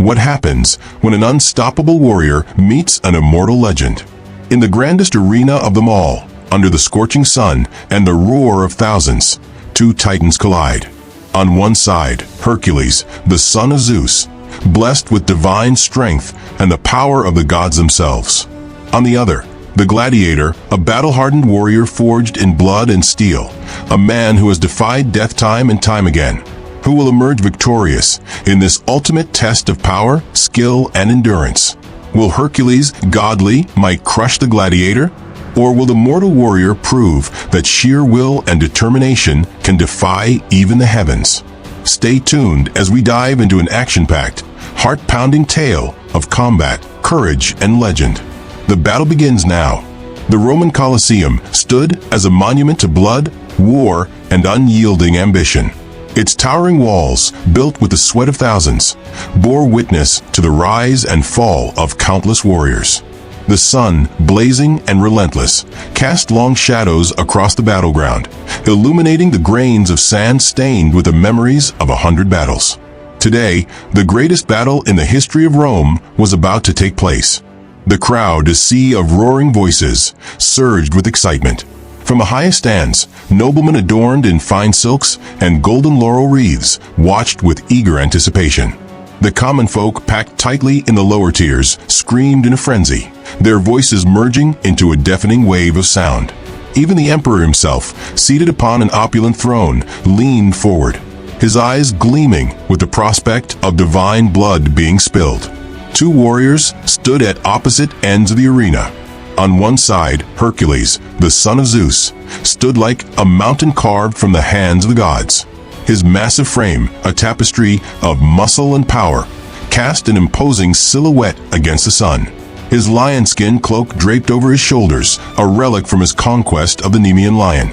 What happens when an unstoppable warrior meets an immortal legend? In the grandest arena of them all, under the scorching sun and the roar of thousands, two titans collide. On one side, Hercules, the son of Zeus, blessed with divine strength and the power of the gods themselves. On the other, the Gladiator, a battle-hardened warrior forged in blood and steel, a man who has defied death time and time again. Who will emerge victorious in this ultimate test of power, skill, and endurance? Will Hercules' godly might crush the Gladiator? Or will the mortal warrior prove that sheer will and determination can defy even the heavens? Stay tuned as we dive into an action-packed, heart-pounding tale of combat, courage, and legend. The battle begins now. The Roman Coliseum stood as a monument to blood, war, and unyielding ambition. Its towering walls, built with the sweat of thousands, bore witness to the rise and fall of countless warriors. The sun, blazing and relentless, cast long shadows across the battleground, illuminating the grains of sand stained with the memories of 100 battles. Today, the greatest battle in the history of Rome was about to take place. The crowd, a sea of roaring voices, surged with excitement. From the highest stands, noblemen adorned in fine silks and golden laurel wreaths watched with eager anticipation. The common folk, packed tightly in the lower tiers, screamed in a frenzy, their voices merging into a deafening wave of sound. Even the emperor himself, seated upon an opulent throne, leaned forward, his eyes gleaming with the prospect of divine blood being spilled. Two warriors stood at opposite ends of the arena. On one side, Hercules, the son of Zeus, stood like a mountain carved from the hands of the gods. His massive frame, a tapestry of muscle and power, cast an imposing silhouette against the sun. His lion-skin cloak draped over his shoulders, a relic from his conquest of the Nemean lion.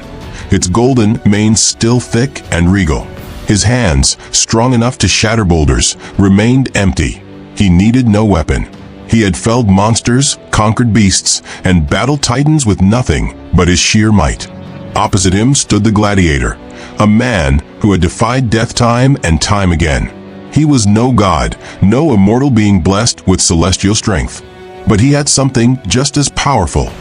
Its golden mane still thick and regal. His hands, strong enough to shatter boulders, remained empty. He needed no weapon. He had felled monsters, conquered beasts, and battled titans with nothing but his sheer might. Opposite him stood the Gladiator, a man who had defied death time and time again. He was no god, no immortal being blessed with celestial strength. But he had something just as powerful: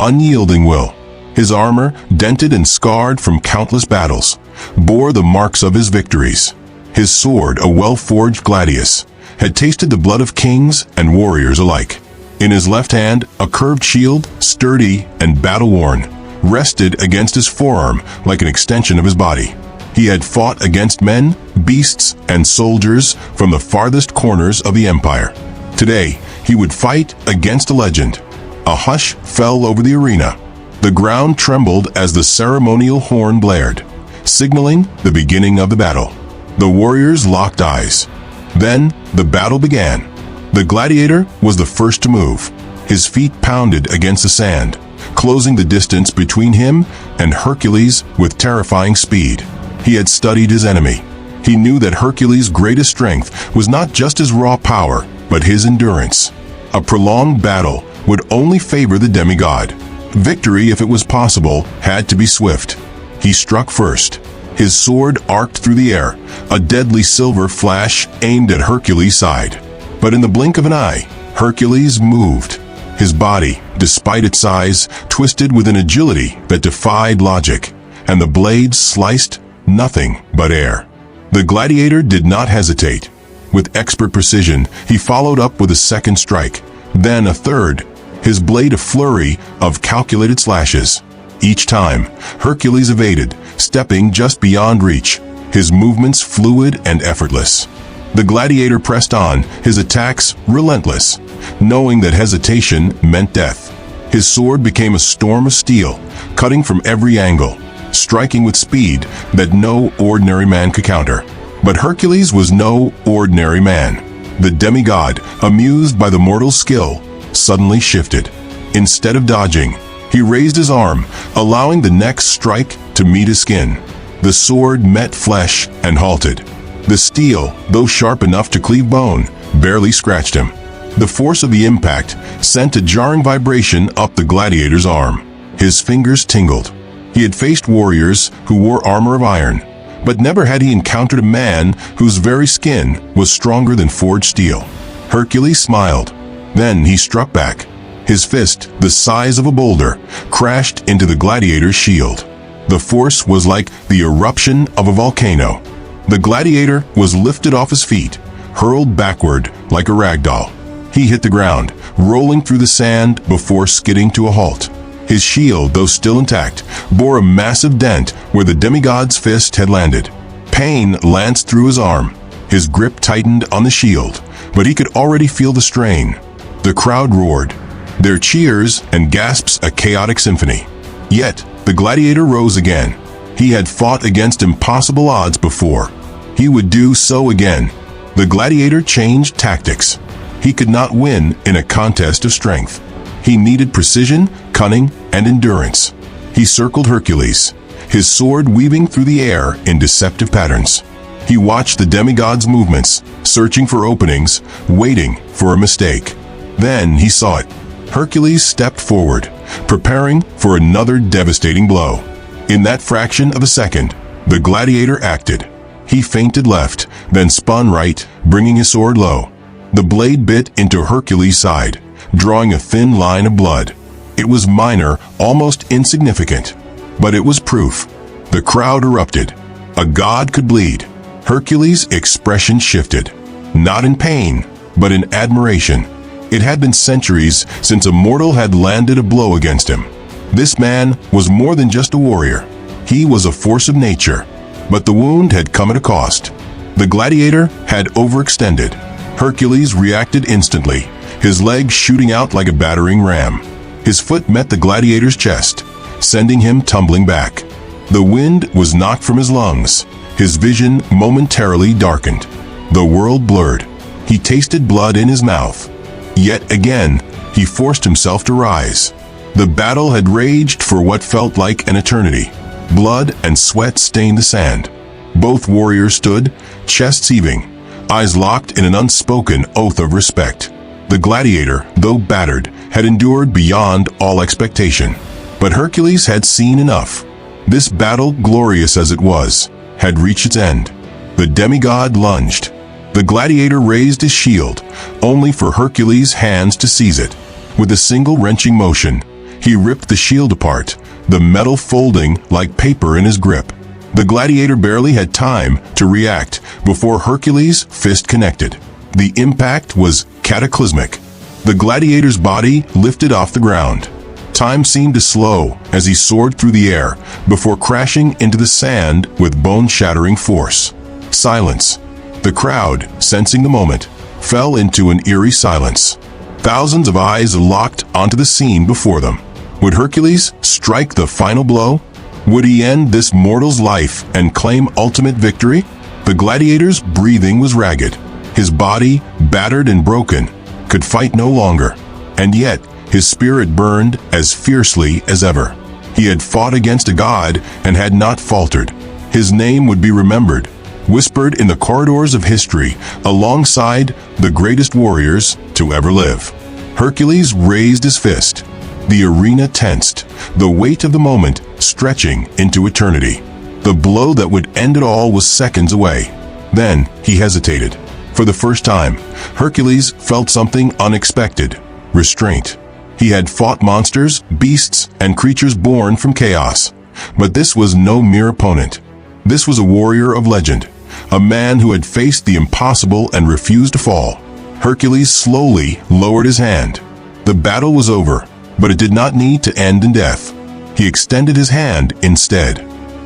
unyielding will. His armor, dented and scarred from countless battles, bore the marks of his victories. His sword, a well-forged gladius, had tasted the blood of kings and warriors alike. In his left hand, a curved shield, sturdy and battle-worn, rested against his forearm like an extension of his body. He had fought against men, beasts, and soldiers from the farthest corners of the empire. Today, he would fight against a legend. A hush fell over the arena. The ground trembled as the ceremonial horn blared, signaling the beginning of the battle. The warriors locked eyes. Then, the battle began. The Gladiator was the first to move. His feet pounded against the sand, closing the distance between him and Hercules with terrifying speed. He had studied his enemy. He knew that Hercules' greatest strength was not just his raw power, but his endurance. A prolonged battle would only favor the demigod. Victory, if it was possible, had to be swift. He struck first. His sword arced through the air, a deadly silver flash aimed at Hercules' side. But in the blink of an eye, Hercules moved. His body, despite its size, twisted with an agility that defied logic, and the blade sliced nothing but air. The Gladiator did not hesitate. With expert precision, he followed up with a second strike, then a third, his blade a flurry of calculated slashes. Each time, Hercules evaded, stepping just beyond reach, his movements fluid and effortless. The Gladiator pressed on, his attacks relentless, knowing that hesitation meant death. His sword became a storm of steel, cutting from every angle, striking with speed that no ordinary man could counter. But Hercules was no ordinary man. The demigod, amused by the mortal's skill, suddenly shifted. Instead of dodging, he raised his arm, allowing the next strike to meet his skin. The sword met flesh and halted. The steel, though sharp enough to cleave bone, barely scratched him. The force of the impact sent a jarring vibration up the Gladiator's arm. His fingers tingled. He had faced warriors who wore armor of iron, But never had he encountered a man whose very skin was stronger than forged steel. Hercules smiled. Then he struck back. His fist, the size of a boulder, crashed into the gladiator's shield. The force was like the eruption of a volcano. The gladiator was lifted off his feet, hurled backward like a rag doll. He hit the ground, rolling through the sand before skidding to a halt. His shield, though still intact, bore a massive dent where the demigod's fist had landed. Pain lanced through his arm. His grip tightened on the shield, but he could already feel the strain. The crowd roared, their cheers and gasps a chaotic symphony. Yet, the gladiator rose again. He had fought against impossible odds before. He would do so again. The gladiator changed tactics. He could not win in a contest of strength. He needed precision, cunning, and endurance. He circled Hercules, his sword weaving through the air in deceptive patterns. He watched the demigod's movements, searching for openings, waiting for a mistake. Then he saw it. Hercules stepped forward, preparing for another devastating blow. In that fraction of a second, the gladiator acted. He feinted left, then spun right, bringing his sword low. The blade bit into Hercules' side, drawing a thin line of blood. It was minor, almost insignificant, but it was proof. The crowd erupted. A god could bleed. Hercules' expression shifted, not in pain, but in admiration. It had been centuries since a mortal had landed a blow against him. This man was more than just a warrior. He was a force of nature, but the wound had come at a cost. The gladiator had overextended. Hercules reacted instantly, his legs shooting out like a battering ram. His foot met the gladiator's chest, sending him tumbling back. The wind was knocked from his lungs. His vision momentarily darkened. The world blurred. He tasted blood in his mouth. Yet again, he forced himself to rise. The battle had raged for what felt like an eternity. Blood and sweat stained the sand. Both warriors stood, chests heaving, eyes locked in an unspoken oath of respect. The gladiator, though battered, had endured beyond all expectation. But Hercules had seen enough. This battle, glorious as it was, had reached its end. The demigod lunged. The gladiator raised his shield, only for Hercules' hands to seize it. With a single wrenching motion, he ripped the shield apart, the metal folding like paper in his grip. The gladiator barely had time to react before Hercules' fist connected. The impact was cataclysmic. The gladiator's body lifted off the ground. Time seemed to slow as he soared through the air before crashing into the sand with bone-shattering force. Silence. The crowd, sensing the moment, fell into an eerie silence. Thousands of eyes locked onto the scene before them. Would Hercules strike the final blow? Would he end this mortal's life and claim ultimate victory? The gladiator's breathing was ragged. His body, battered and broken, could fight no longer. And yet, his spirit burned as fiercely as ever. He had fought against a god and had not faltered. His name would be remembered, whispered in the corridors of history, alongside the greatest warriors to ever live. Hercules raised his fist. The arena tensed, the weight of the moment stretching into eternity. The blow that would end it all was seconds away. Then he hesitated. For the first time, Hercules felt something unexpected: restraint. He had fought monsters, beasts, and creatures born from chaos. But this was no mere opponent. This was a warrior of legend, a man who had faced the impossible and refused to fall. Hercules slowly lowered his hand. The battle was over, but it did not need to end in death. He extended his hand instead.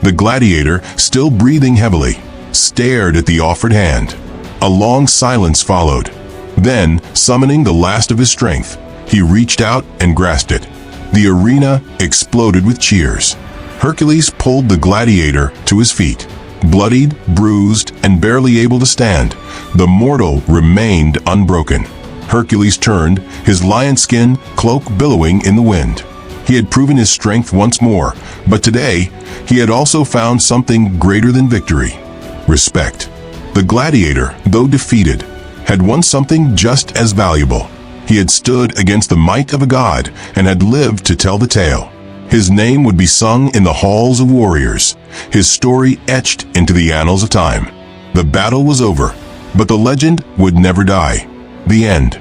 The gladiator, still breathing heavily, stared at the offered hand. A long silence followed. Then, summoning the last of his strength, he reached out and grasped it. The arena exploded with cheers. Hercules pulled the gladiator to his feet. Bloodied, bruised, and barely able to stand, the mortal remained unbroken. Hercules turned, his lion skin cloak billowing in the wind. He had proven his strength once more, but today, he had also found something greater than victory: respect. The gladiator, though defeated, had won something just as valuable. He had stood against the might of a god and had lived to tell the tale. His name would be sung in the halls of warriors, his story etched into the annals of time. The battle was over, but the legend would never die. The end.